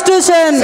Constitution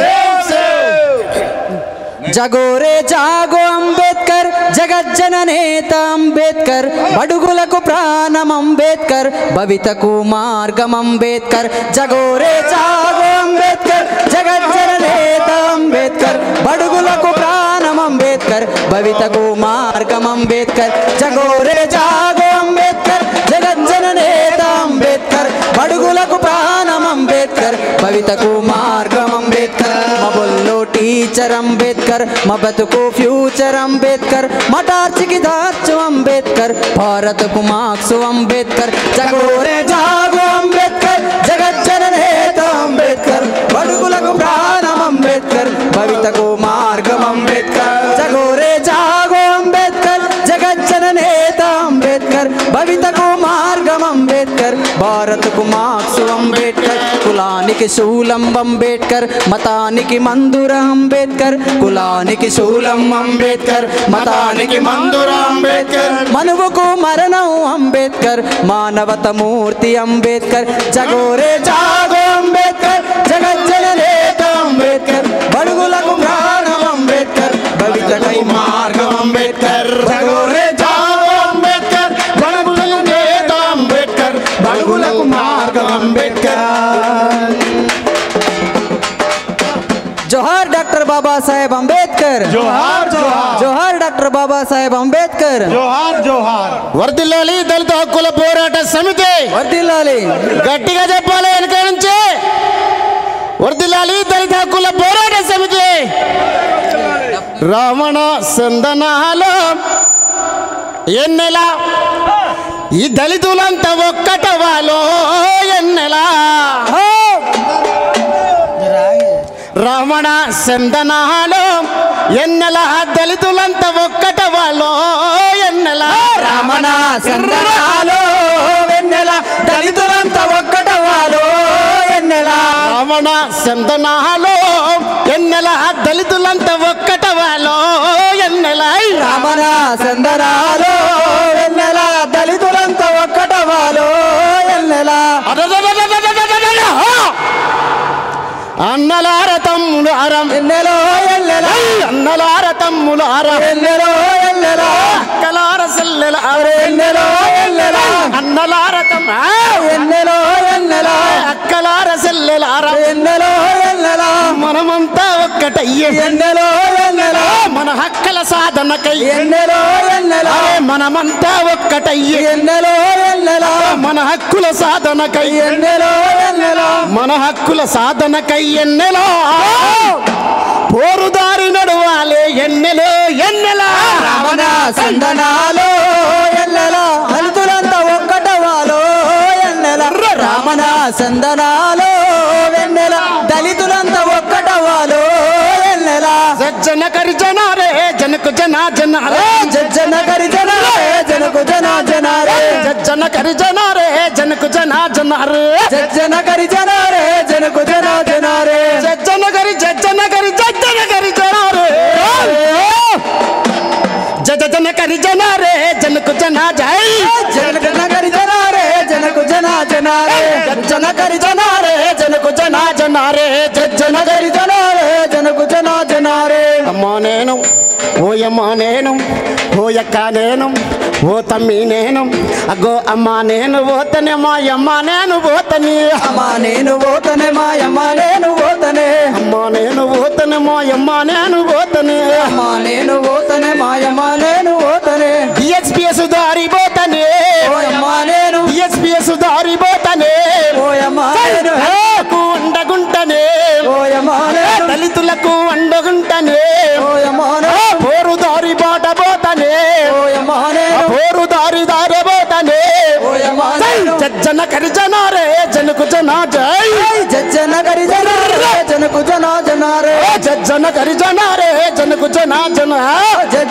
జగో రే జాగో అంబేద్కర్ జగజ్జననేత అంబేద్కర్ బడుగులకు ప్రాణం అంబేద్కర్ భవితకు మార్గం అంబేద్కర్ జగో రే జాగో అంబేద్కర్ జగజ్జననేత అంబేద్కర్ బడుగులకు ప్రాణం అంబేద్కర్ భవితకు మార్గం అంబేద్కర్ జగో రే జాగో అంబేద్కర్ జగజ్జననేత అంబేద్కర్ బడుగులకు ప్రాణం అంబేద్కర్ భవితకు మార్గం అంబేద్కర్ మబొల్లో టీచర్ అంబేద్కర్ మా బతుకు ఫ్యూచర్ అంబేద్కర్ మటార్చికి దార్చు అంబేద్కర్ భారతకు మార్క్సు అంబేద్కర్ జగో రే జాగో అంబేద్కర్ జగజ్జననేత అంబేద్కర్ బడుగులకు ప్రాణం అంబేద్కర్ భవితకు మార్గం అంబేద్కర్ జగో రే జాగో అంబేద్కర్ జగజ్జననేత అంబేద్కర్ భవితకు మార్గం అంబేద్కర్ భారతకు మార్క్సు అంబేద్కర్ కులానికి శూలం అంబేద్కర్ మతానికి మందుర అంబేద్కర్ కులానికి శూలం అంబేద్కర్ మతానికి మందుర అంబేద్కర్ మనువుకు మరణం అంబేద్కర్ మానవత మూర్తి అంబేద్కర్ జగో రే జాగో అంబేద్కర్ జగజ్జననేత అంబేద్కర్ బడుగులకు ప్రాణం అంబేద్కర్ భవితకై మార్గం అంబేద్కర్ జగో రే జాగో అంబేద్కర్ జగజ్జననేత అంబేద్కర్ బడుగులకు మార్గం అంబేద్కర్ जोहार डॉक्टर बाबा साहेब अंबेडकर जोहार जोहार जोहार डॉक्टर बाबा साहेब अंबेडकर जोहार जोहार వర్ధిల్లాలి దళిత హక్కుల పోరాట సమితి వర్ధిల్లాలి గట్టిగా చెప్పాలి వెనక నుంచి వర్ధిల్లాలి దళిత హక్కుల పోరాట సమితి రావణ సందనాలో ఎన్నెల ఈ దళితులంతా ఒక్కటవాలో ఎన్నెల రావణ సందనాలో ఎన్నెల దళితులంతా ఒక్కటవాలో ఎన్నెల రామణ సందనాలో వెన్నెల దళితులంతా ఒక్కటవాలో ఎన్నెల రావణ సందనాలో ఎన్నెల దళితులంతా ఒక్కటవాలో ఎన్నెల రామణ సందనాలో వెన్నెల దళితులంతా ఒక్కటవాలో ఎన్నెల అన్నలార తమ్ములు అరం ఎన్నెలో ఎన్నెల అన్నలార తమ్ములు అరం ఎన్నెలో ఎన్నెల అక్కలార సెల్లెల ఎన్నెలో ఎన్నెల అన్నలార ఎన్నెలో ఎన్నెల అక్కలార సెల్లెల అరం ఎన్నెలో ఎన్నెల మనమంతా ఒక్కటయ్యే ఎన్నెలో ఎన్నెల మన హక్కుల సాధనకై ఎన్నెలో ఎన్నెల మనమంతా ఒక్కటయ్యే ఎన్నెలో ఎన్నెల మన హక్కుల సాధనకై ఎన్నెలో ఎన్నెల మన హక్కుల సాధనకై ఎన్నెలో పోరుదారి నడువాలే ఎన్నెలో ఎన్నెల రావణ సందనాలో ఎన్నెల దళితులంతా ఒక్కటవాలో ఎన్నెల రామణ సందనాలో వెన్నెల దళితులంతా ఒక్కటవాలో ఎన్నెల సజ్జన కరిజనారే జనకు జనా జనారే జజ్జన కరిజనారే జనకు జనా జనారే జన కరిజనారే జనకు జనా జనారే జజ్జన కరిజనారే జనకు జనా జనారే జన కరి జన కరి జనారే జన కరి జనారే జనకు జనా జై జన కరిజనారే జనకు జనా జనారే జన కరి జనారే జనకు జనా జనారే జన కరిజనారే జనకు జనా జనారే అమ్మా నేను ఓయమ్మా నేను ఓయక్క నేను ఓ తమ్మి నేను అగ్గో అమ్మా నేను పోతనే మాయమ్మ నేను పోతని అమ్మా నేను పోతనే మాయమ్మ నేను పోతనే అమ్మా నేను పోతనే మాయమ్మ నేను పోతని అమ్మా నేను పోతనే మాయమ్మ నేను పోతనే డిఎస్పిఎస్ దారి పోతనే ఓయమ్మా నేను డిఎస్పిఎస్ దారి పోతనే ఓయమ్మా నేను ఉండగుంటనే ఓయమ్మా నేను దళితులకు అండగుంటనే ఓయమ్మా నేను పోరు దారి బాట పోతనే ఓయమ్మా నేను పోరు దారి దారి పోతనే ఓయమ్మా నేను జన కరిజనారే జనకు జనా జై జన కరిజనారే జనకు జనా జనారే జన కరిజనారే జనకు జనా జన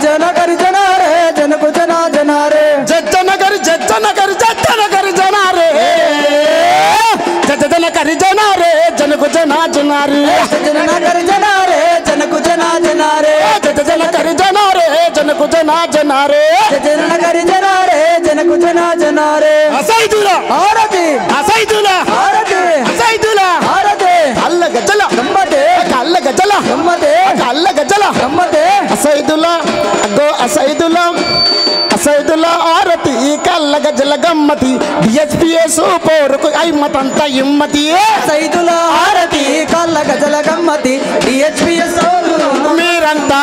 జన కరిజనారే జనకు జనా జనారే జన కరి జనారే జన కరి జనారే జనకు జనా జనారే జన కరిజనారే జనకు జనా జనారే జన కరి జనారే జనకు జనా జనారే జన కరిజనారే జనకు జనా జనారే అసైదుల ఆరతి అసైదుల ఆరతి అసైదుల ఆరతి అల్ల గజల నంబటే గమ్మతే అల్ల గజల గమ్మతే అసైదులా అగో అసైదులా ఆరతి కల్ల గజల గమ్మతి డిఎస్పిఎస్ పోరుకు ఐమతంత ఇమ్మతి సైదుల ఆరతి కల్ల గజల గమ్మతి డిహెచ్పిఎస్ మీరంతా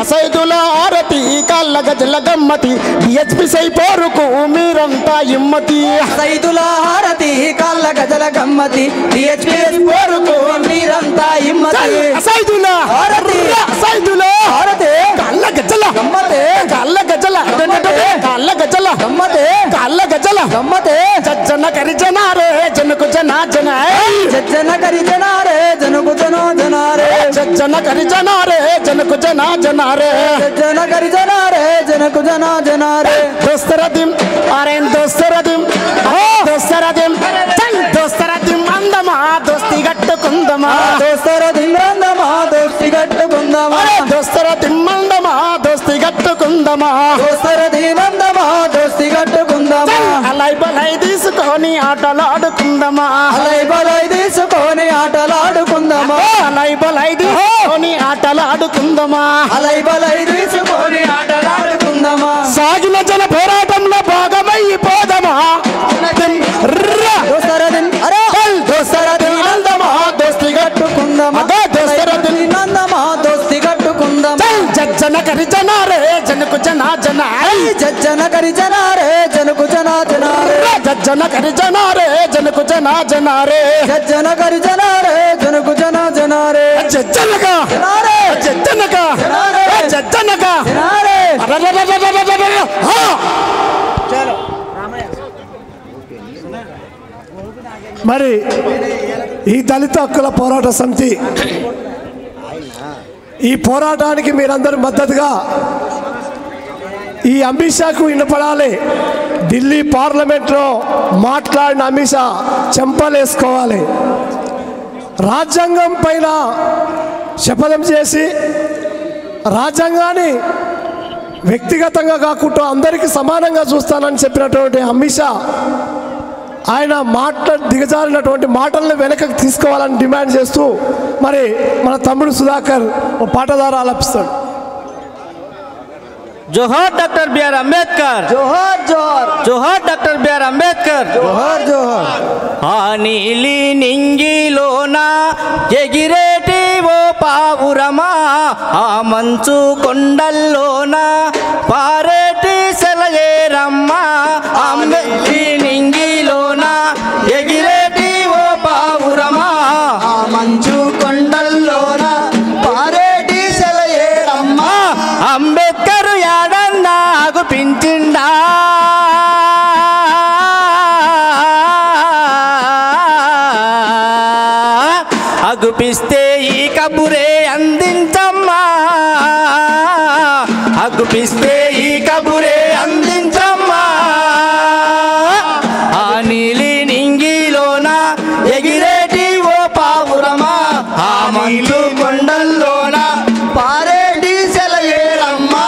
అసైదుల ఆరతి కల్ల గజల గమ్మతి డిహెచ్పి సై పోరుకు మీరంతా ఇమ్మతి సైదుల ఆరతి కల్ల గజల గమ్మతి డిహెచ్పిఎస్ పోరుకు మీరంతా ఇమ్మతి అసైదుల ఆరతి అసైదుల ఆరతి కల్ల గజల గమ్మతే కల్ల గజల కల్ల గజల గమ్మతే కల్ల గజల గమ్మతే జన కరిజనారే జనకు జన జన కరిజనారే జనకు జనారే జన కరిజనారే జనకు జనారే జన కరిజనారే జనకు జనారే దోస్తరదిం ఆరెన్ దోస్తరదిం దోస్తరదిం అందమా దోస్తి గట్టుకుందమా దోస్తరదిం అందమా దోస్తి గట్టుకుందమా దోస్తరదిం అందమా దోస్తి గట్టుకుందమా దోస్తరదిం అందమా దోస్తి గట్టుకుందమా అలై బలై తీసుకొని ఆటలాడుకుందమా అలై బలై తీసుకొని ఆటలాడుకుందమా అలై బలై తీసుకొని ఆటలాడుకుందమా అలై బలై తీసుకొని ఆటలాడుకుందమా సాగిన జన పోరాటంలో భాగమైపోదమా దోస్తరదిం అరే దోస్తరదిం అందమా దోస్తి గట్టుకుందమా దోస్తరదిం అందమా దోస్తి గట్టుకుందమా జన కరిజనారే జనకు జన జన కరిజనారే జనకు జనారే జన కరిజనారే జనకు జనారే జన కరిజనారే జనకు జనారే జనగా జనగా జనగా జనారే మరి ఈ దళిత హక్కుల పోరాట సమితి ఈ పోరాటానికి మీరందరూ మద్దతుగా ఈ అమిత్ షాకు వినపడాలి. ఢిల్లీ పార్లమెంట్లో మాట్లాడిన అమిత్ షా చెంపలేసుకోవాలి. రాజ్యాంగం పైన శపథం చేసి రాజ్యాంగాన్ని వ్యక్తిగతంగా కాకుండా అందరికీ సమానంగా చూస్తానని చెప్పినటువంటి అమిత్ షా ఆయన దిగజారినటువంటి మాటలను వెనకకు తీసుకోవాలని డిమాండ్ చేస్తూ మరి మన తమ్ముడు సుధాకర్ ఓ పాట ద్వారా ఆలపిస్తాడు. जोहर डॉक्टर बी आर अंबेडकर జోహార్ జోహార్ जोहर डॉक्टर बी आर अंबेडकर జోహార్ జోహార్ ఆ నీలి నింగిలోన ఎగిరేటి ఓ పావురమా ఆ మంచు కొండల్లోన పారేటి సెలయేరమ్మా ఆ నీలి నింగిలోన ఎగిరేటి ఓ పావురమా ఆ మంచు కొండల్లోన పారేటి సెలయేరమ్మా అంబేద్కర్ యాడన్నా అగుపించిండా అగుపిస్తే ఈ కబురే అందించమ్మా అగుపిస్తే ఈ కబురే అందించమ్మా ఆ నీలి నింగిలోన ఎగిరేటి ఓ పావురమా ఆ మంచు కొండల్లోన పారేటి సెలయేరమ్మా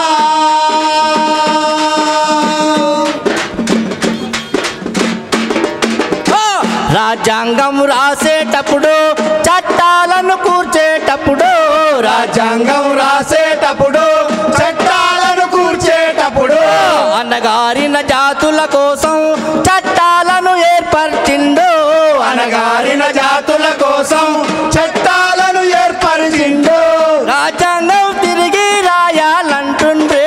రాజ్యాంగం రాసేటప్పుడు చట్టాలను కూర్చేటప్పుడు రాజ్యాంగం రాసేటప్పుడు చట్టాలను కూర్చేటప్పుడు అనగారిన జాతుల కోసం చట్టాలను ఏర్పరిచిండు అనగారిన జాతుల కోసం చట్టాలను ఏర్పరిచిండు రాజ్యాంగం తిరిగి రాయాలంటుండ్రే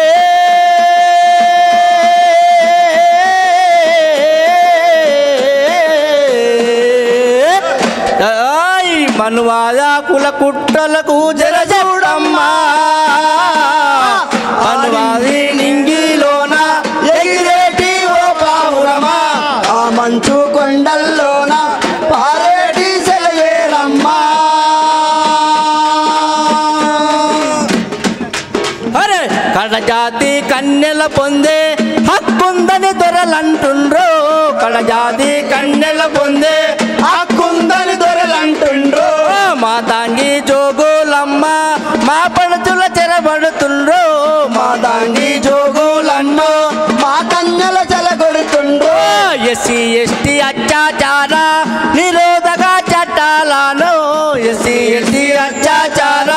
మనువాద కుల కుట్రలకు జరజూడమ్మా మనువాది నింగిలోన ఎగిరేటి ఓ పావురమా ఆ మంచు కొండల్లోన పారేటి సెలయేరమ్మా అరే కడజాతి కన్నెల పొందే హక్కుందని దొరలంటుండ్రో కడజాతి కన్నెల పొందే హక్కుందని దొరలంటుండ్రో మా తాంగి జోగులమ్మ మా పడుచుల చెరబడుతుండ్రో మా తాంగి జోగులమ్మ మా కన్యల చెలగొడుతుండ్రో ఎస్సీ ఎస్టీ అత్యాచార నిరోధక చట్టాలను ఎస్సీ ఎస్టీ అత్యాచార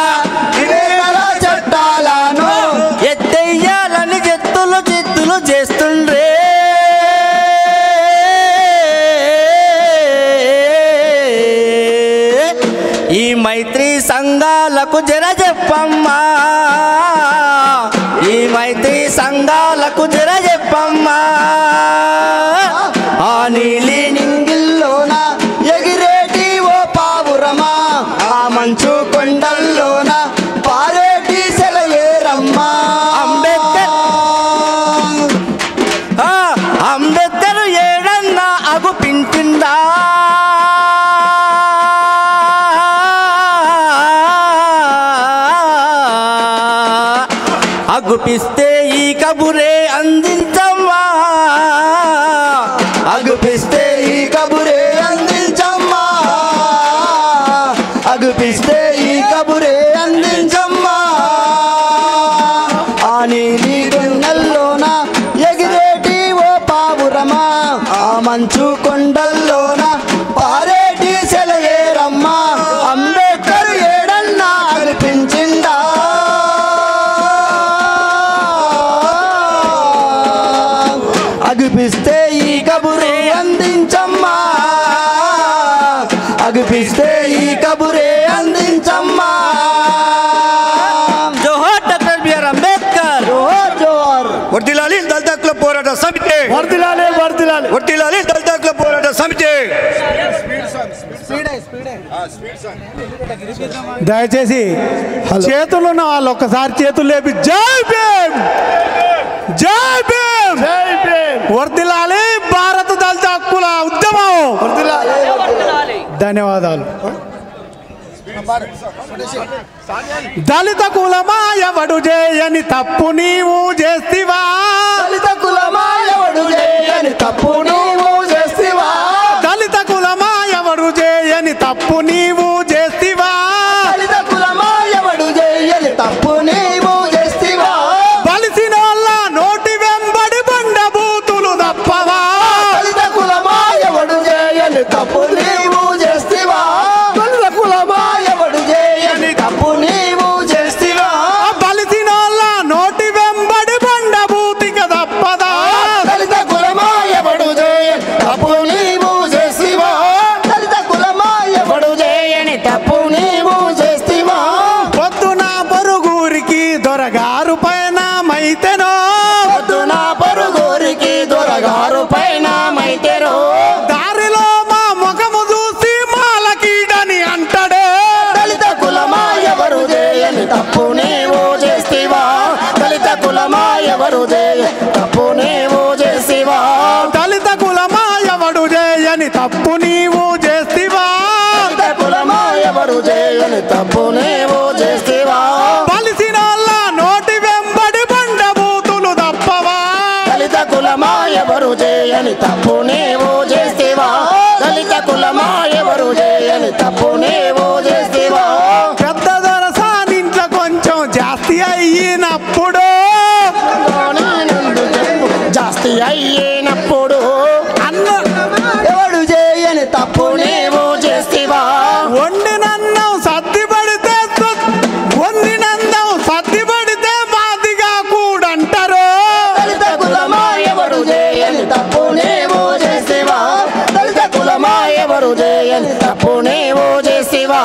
ఈ మైత్రి సంఘాలకు జర చెప్పమ్మా, ఈ మైత్రి సంఘాలకు జర చెప్పమ్మా. ఆ నీలి నింగిల్లోన ఎగిరేటి ఓ పావురమా, ఆ మంచు కొండల్లోన పారేటి సెలయేరమ్మా. అంబేద్కర్ ఏడన్నా అగుపించిందా, అగుపిస్తే ఈ కబురే అందించమ్మా, అగుపిస్తే ఈ కబురే అందించమ్మా, అగుపిస్తే ఈ కబురే అందించమ్మా. ఆ నీలి కొండల్లోన ఎగిరేటి ఓ పావురమా, ఆ మంచు కొండల్లోన పారేటి సెలయేరమ్మా. అంబేద్కర్ ఏడన్నా అనిపించిందా, అగుపిస్తే ఈ కబురే అందించమ్మా, అగుపిస్తే ఈ కబురే అందించమ్మా. జోహార్ డాక్టర్ బిఆర్ అంబేద్కర్. జోహార్ జోహార్. వర్ధిల్లాలి దళిత హక్కుల పోరాట సమితి, వర్ధిల్లాలి వర్ధిల్లాలి. వర్ధిల్లాలి దళిత హక్కుల పోరాట సమితి. దయచేసి చేతులు ఉన్న వాళ్ళు ఒక్కసారి చేతులు లేపి జై భీమ్, జై భీమ్, జై భీమ్. వర్ధిల్లాలి భారత దళిత హక్కుల ఉద్యమం. ధన్యవాదాలు. దళిత కులమా ఎవడు చేయని తప్పు నీవు చేస్తివా, దళిత కులమా ఎవడు చేయని తప్పు నీవు చేస్తివా, దళిత కులమా ఎవడు చేయని తప్పు నీవు చేస్తివా, దళిత కులమా ఎవడు చేయని తప్పు నీవు చేస్తివా. బలిసిన వాళ్ళ నోటి వెంబడి బండ బూతులు తప్పవా, దళిత కులమా ఎవడు చేయని తప్పు నీవు చేస్తివా, దళిత కులమా ఎవడు చేయని తప్పు నీవు చేస్తివా. బలిసిన వాళ్ళ నోటి వెంబడి బండ బూతిక తప్పదా, దళిత కులమా ఎవడు చేయని తప్పు నీవు చేస్తివా, దళిత కులమా ఎవడు చేయని తప్పు నీవు చేస్తివా. పొద్దున పొరుగురికి దొరగారు పైన మైతెనో, పొద్దున పొరుగురికి దొరగారు పైన మైతెరో, దారిలో మా ముఖము చూసి మాలకీడని అంటాడే. దళిత కులమా ఎవరు చేయని తప్పు నీవు చేస్తివా, దళిత కులమా ఎవరు చేయని తప్పు నీవు చేస్తివా, దళిత కులమా ఎవడు చేయని తప్పు నీవు చేస్తివా, దళిత కులమా ఎవరు చేయని తప్పు నీవు చేస్తివా. బలిసిన వాళ్ళ నోటి వెంబడి బండ బూతులు తప్పవా, దళిత కులమా ఎవరు చేయని తప్పు నీవు చేస్తివా, దళిత కులమా ఎవరు చేయని తప్పు నీవు చేస్తివా. పెద్ద దొరసానింట్లో కొంచెం జాస్తి అయినప్పుడు, జాస్తి అయినప్పుడు అన్న ఎవడు చేయని తప్పు నీవు చేస్తివా, వండినన్నం సర్ది పడితే వండినందం సర్ది పడితే మాదిగా కూడంటారు. దళిత కులమా ఎవడు చేయని తప్పు నీవు చేస్తివా, దళిత కులమా ఎవరు చేయని తప్పు నీవు చేస్తివా,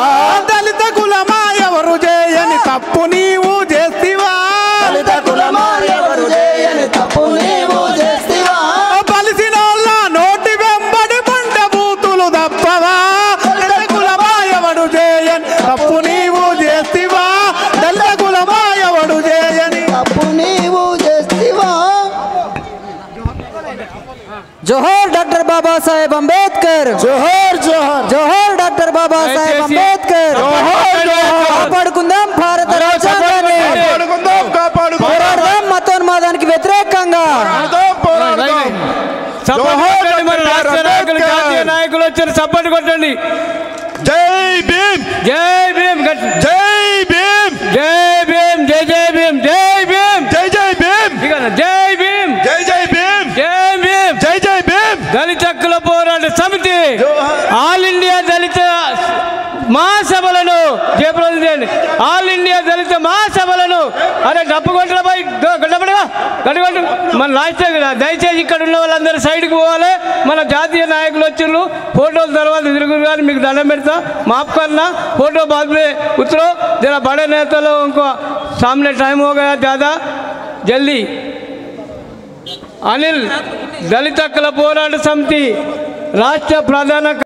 దళిత కులమా ఎవరు చేయని తప్పు నీవు చేస్తివా, దళిత కులమా ఎవరు చేయని తప్పు నీవు చేస్తివా. బలిసిన వాళ్ళ నోటి వెంబడి బండ బూతులు తప్పవా, దళిత కులమా ఎవడు చేయని తప్పు నీవు చేస్తివా, దళిత కులమా ఎవడు చేయని తప్పు నీవు చేస్తివా. జోహార్ డాక్టర్ బాబా సాహెబ్ అంబేద్కర్, జోహార్ జోహార్. జోహార్ డాక్టర్ బాబా సాహెబ్ అంబేద్కర్. కాపాడుకుందాం భారత రాజ్యాంగాన్ని, పోరాడదాం మతోన్మాదానికి వ్యతిరేకంగా. నాయకులు వచ్చారు, సపోర్ట్ కొట్టండి. జై భీమ్, జై భీమ్, జై భీమ్, జై భీమ్, జై జై భీమ్, జై భీమ్, జై జై భీమ్, జై భీమ్, జై జై భీమ్, జై భీమ్. జై జై భీమ్. దళిత హక్కుల పోరాట సమితి ఆల్ ఇండియా దళిత మహాసభలను జయప్రదం చేయండి. ఆల్ ఇండియా దళిత మహాసభలను అరే డప్పు కొట్టరా బాయ్, డబ్బుడుగా కడిగొట్టు మన లాస్ట్ దయచేసి ఇక్కడ ఉన్న వాళ్ళందరూ సైడ్కి పోవాలి. మన జాతీయ నాయకులు వచ్చిండ్రు, ఫోటోల తర్వాత తిరుగురు కానీ మీకు దండం పెడతా. माफ करना, फोटो बाद में उतरो, जरा बड़े नेता लोगों को सामने टाइम हो गया ज़्यादा, जल्दी. अनिल दलित हక్కుల పోరాట సమితి రాష్ట్ర ప్రధాన